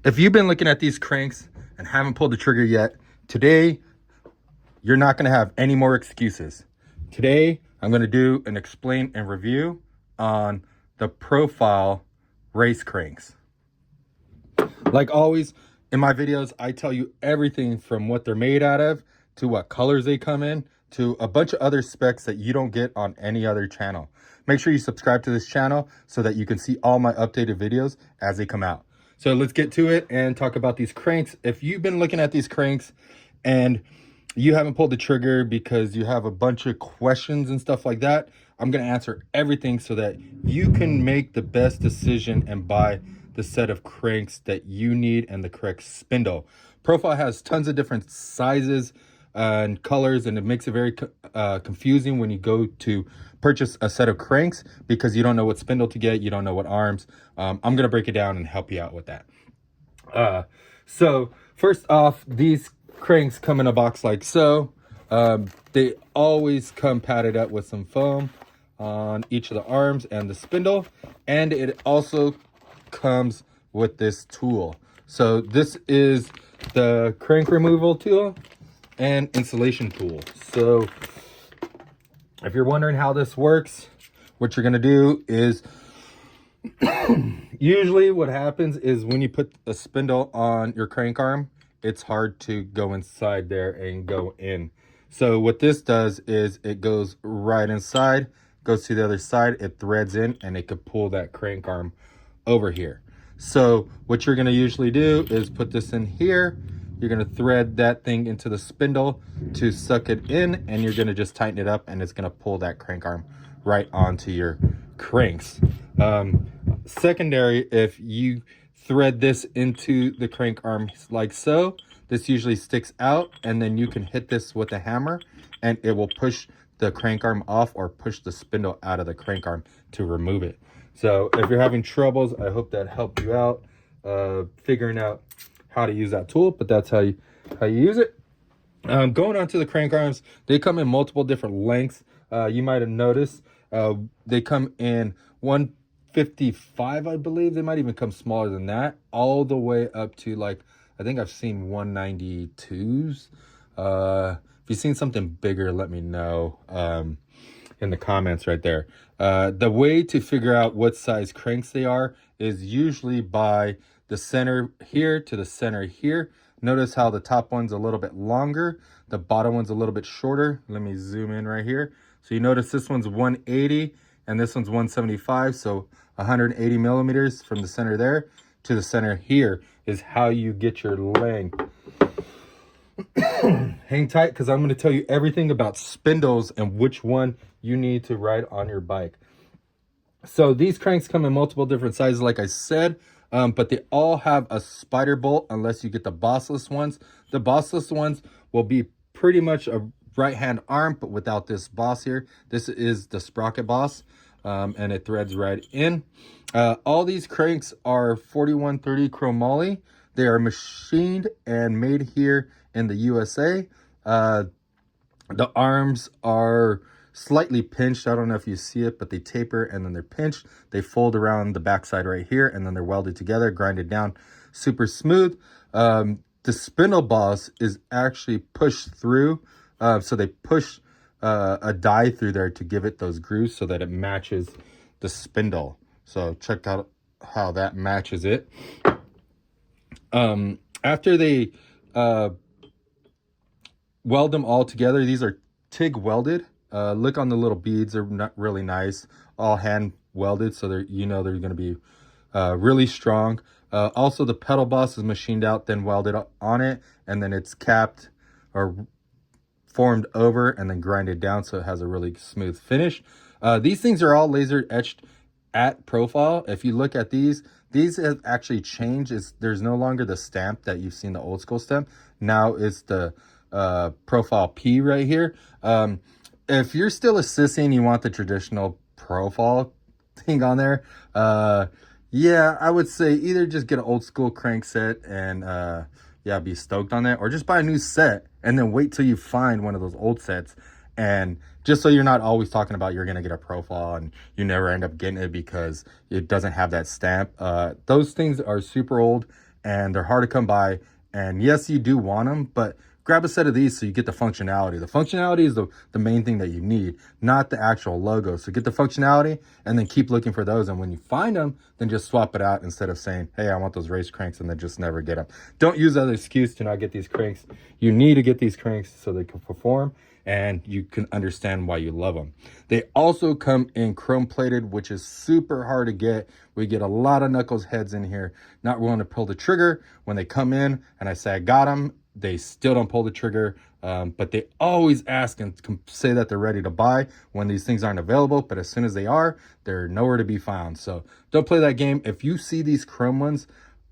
If you've been looking at these cranks and haven't pulled the trigger yet, today you're not going to have any more excuses. Today I'm going to do an explain and review on the profile race cranks. Like always in my videos, I tell you everything from what they're made out of to what colors they come in to a bunch of other specs that you don't get on any other channel. Make sure you subscribe to this channel so that you can see all my updated videos as they come out. So let's get to it and talk about these cranks. If you've been looking at these cranks and you haven't pulled the trigger because you have a bunch of questions and stuff like that, I'm going to answer everything so that you can make the best decision and buy the set of cranks that you need and the correct spindle. Profile has tons of different sizes and colors, and it makes it very confusing when you go to purchase a set of cranks because you don't know what spindle to get, you don't know what arms. I'm going to break it down and help you out with that. So first off, these cranks come in a box like so. They always come padded up with some foam on each of the arms and the spindle, and it also comes with this tool. So this is the crank removal tool and installation tool. So if you're wondering how this works, what you're going to do is usually what happens is when you put a spindle on your crank arm, it's hard to go inside there and go in. So what this does is it goes right inside, goes to the other side, it threads in, and it could pull that crank arm over here. So what you're going to usually do is put this in here. You're going to thread that thing into the spindle to suck it in, and you're going to just tighten it up, and it's going to pull that crank arm right onto your cranks. Secondary, if you thread this into the crank arm like so, this usually sticks out, and then you can hit this with a hammer and it will push the crank arm off or push the spindle out of the crank arm to remove it. So if you're having troubles, I hope that helped you out figuring out how to use that tool, but that's how you use it. Going on to the crank arms, they come in multiple different lengths. You might have noticed they come in 155, I believe. They might even come smaller than that, all the way up to, like, I think I've seen 192s. If you've seen something bigger, let me know in the comments right there. The way to figure out what size cranks they are is usually by the center here to the center here. Notice how the top one's a little bit longer, the bottom one's a little bit shorter. Let me zoom in right here. So you notice this one's 180 and this one's 175, so 180 millimeters from the center there to the center here is how you get your length. Hang tight, because I'm going to tell you everything about spindles and which one you need to ride on your bike. So these cranks come in multiple different sizes, like I said, but they all have a spider bolt unless you get the bossless ones. The bossless ones will be pretty much a right hand arm, but without this boss here. This is the sprocket boss, and it threads right in. All these cranks are 4130 chromoly. They are machined and made here in the USA. The arms are slightly pinched. I don't know if you see it, but they taper and then they're pinched. They fold around the backside right here, and then they're welded together, grinded down super smooth. The spindle boss is actually pushed through. So they push a die through there to give it those grooves so that it matches the spindle. So check out how that matches it. After they weld them all together, these are TIG welded. Look on the little beads, they're not really nice, all hand welded, so they're, you know, they're going to be really strong. Also the pedal boss is machined out, then welded on it, and then it's capped or formed over and then grinded down so it has a really smooth finish. These things are all laser etched at profile. If you look at these have actually changed. There's no longer the stamp that you've seen, the old school stamp. Now it's the profile P right here. If you're still assisting, you want the traditional profile thing on there, yeah, I would say either just get an old school crank set and yeah, be stoked on that, or just buy a new set and then wait till you find one of those old sets. And just so you're not always talking about you're going to get a profile and you never end up getting it because it doesn't have that stamp. Those things are super old and they're hard to come by. And yes, you do want them, but grab a set of these so you get the functionality. The functionality is the main thing that you need, not the actual logo. So get the functionality and then keep looking for those. And when you find them, then just swap it out instead of saying, hey, I want those race cranks, and then just never get them. Don't use that as an excuse to not get these cranks. You need to get these cranks so they can perform and you can understand why you love them. They also come in chrome plated, which is super hard to get. We get a lot of knuckles heads in here not willing to pull the trigger. When they come in and I say I got them, they still don't pull the trigger, but they always ask and say that they're ready to buy when these things aren't available. But as soon as they are, they're nowhere to be found. So don't play that game. If you see these chrome ones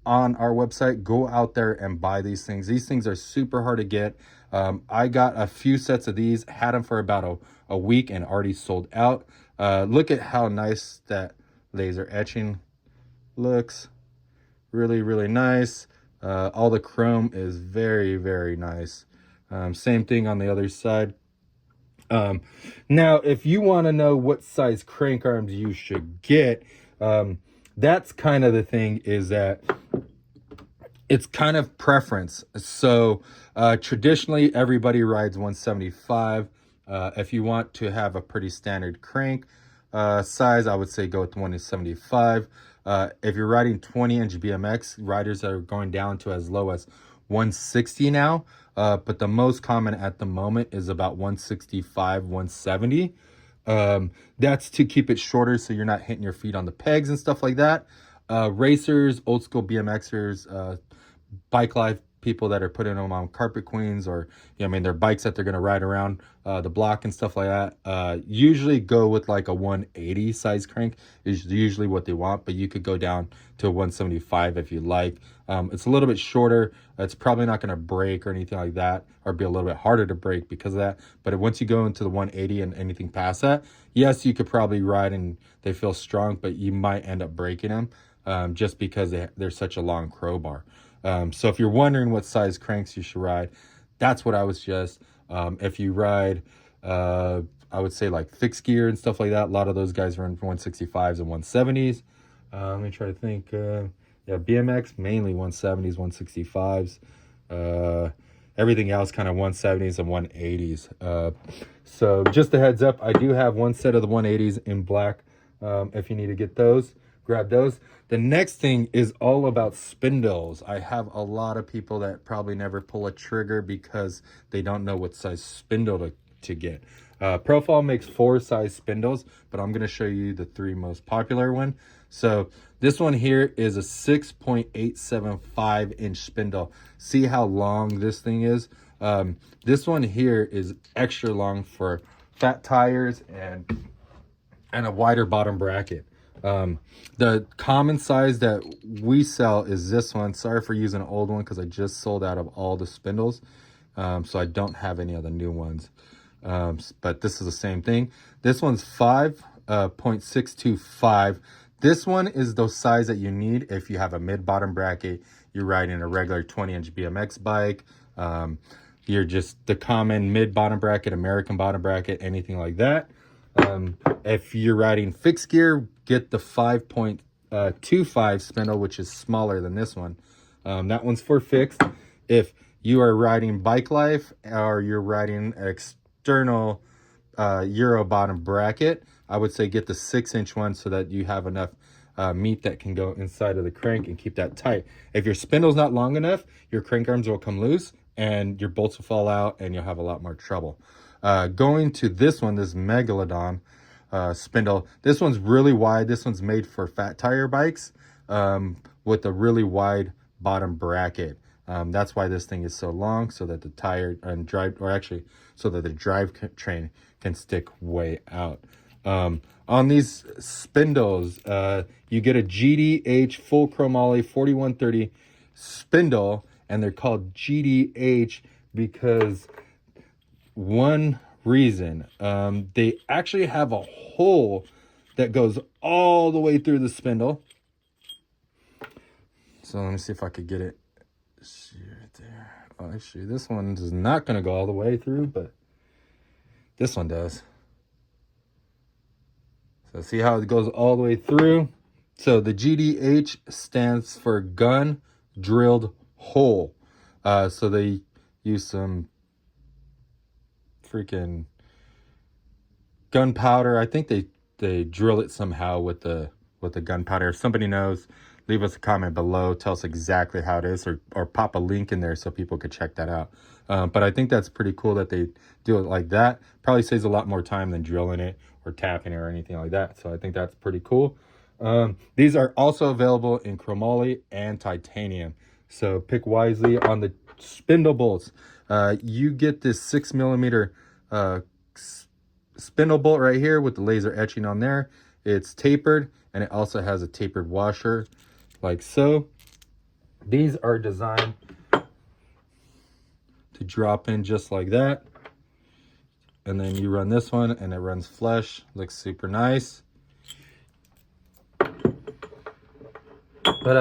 on our website, go out there and buy these things. These things are super hard to get. I got a few sets of these, had them for about a week and already sold out. Look at how nice that laser etching looks. Really, really nice. All the chrome is very, very nice. Same thing on the other side. Now, if you want to know what size crank arms you should get, that's kind of the thing, is that it's kind of preference. So traditionally, everybody rides 175. If you want to have a pretty standard crank size, I would say go with 175. If you're riding 20-inch BMX, riders are going down to as low as 160 now. But the most common at the moment is about 165, 170. That's to keep it shorter so you're not hitting your feet on the pegs and stuff like that. Racers, old school BMXers, bike life people that are putting them on carpet queens, or their bikes that they're going to ride around the block and stuff like that, usually go with like a 180 size crank is usually what they want, but you could go down to a 175 if you like. It's a little bit shorter. It's probably not going to break or anything like that, or be a little bit harder to break because of that. But once you go into the 180 and anything past that, yes, you could probably ride and they feel strong, but you might end up breaking them just because they're such a long crowbar. So if you're wondering what size cranks you should ride, that's what I would suggest. If you ride, I would say like fixed gear and stuff like that, a lot of those guys run 165s and 170s. Let me try to think. Yeah, BMX, mainly 170s, 165s. Everything else kind of 170s and 180s. So just a heads up, I do have one set of the 180s in black. If you need to get those, grab those. The next thing is all about spindles. I have a lot of people that probably never pull a trigger because they don't know what size spindle to get. Profile makes 4 size spindles, but I'm going to show you the 3 most popular one. So this one here is a 6.875 inch spindle. See how long this thing is? This one here is extra long for fat tires and a wider bottom bracket. The common size that we sell is this one. Sorry for using an old one because I just sold out of all the spindles. So I don't have any of the new ones. But this is the same thing. This one's 5.625. This one is the size that you need if you have a mid-bottom bracket, you're riding a regular 20-inch BMX bike, you're just the common mid-bottom bracket, American bottom bracket, anything like that. If you're riding fixed gear, get the 5.25 spindle, which is smaller than this one. That one's for fixed. If you are riding bike life or you're riding an external Euro bottom bracket, I would say get the 6-inch one so that you have enough meat that can go inside of the crank and keep that tight. If your spindle's not long enough, your crank arms will come loose and your bolts will fall out and you'll have a lot more trouble. Going to this one, this Megalodon spindle, this one's really wide. This one's made for fat tire bikes with a really wide bottom bracket. That's why this thing is so long, so that the tire and drive, or actually so that the drive train can stick way out. On these spindles, you get a GDH full chromoly 4130 spindle, and they're called GDH because one reason, they actually have a hole that goes all the way through the spindle. So let me see if I could get it. See right there. Oh, actually, this one is not going to go all the way through, but this one does. So see how it goes all the way through? So the GDH stands for gun, drilled hole. So they use some freaking gunpowder. I think they drill it somehow with the gunpowder. If somebody knows, leave us a comment below. Tell us exactly how it is, or pop a link in there so people could check that out. But I think that's pretty cool that they do it like that. Probably saves a lot more time than drilling it or tapping it or anything like that. So I think that's pretty cool. These are also available in chromoly and titanium. So pick wisely on the spindle bolts. You get this 6mm spindle bolt right here with the laser etching on there. It's tapered, and it also has a tapered washer like so. These are designed to drop in just like that, and then you run this one and it runs flush. Looks super nice. But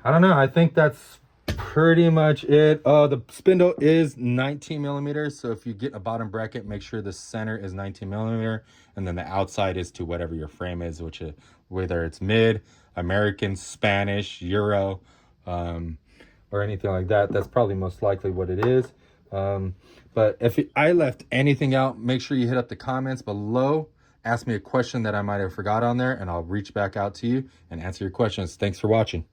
I don't know, I think that's pretty much it. The spindle is 19mm, so if you get a bottom bracket, make sure the center is 19mm, and then the outside is to whatever your frame is, which is whether it's mid, American, Spanish, Euro, or anything like that. That's probably most likely what it is. But if I left anything out, make sure you hit up the comments below. Ask me a question that I might have forgot on there, and I'll reach back out to you and answer your questions. Thanks for watching.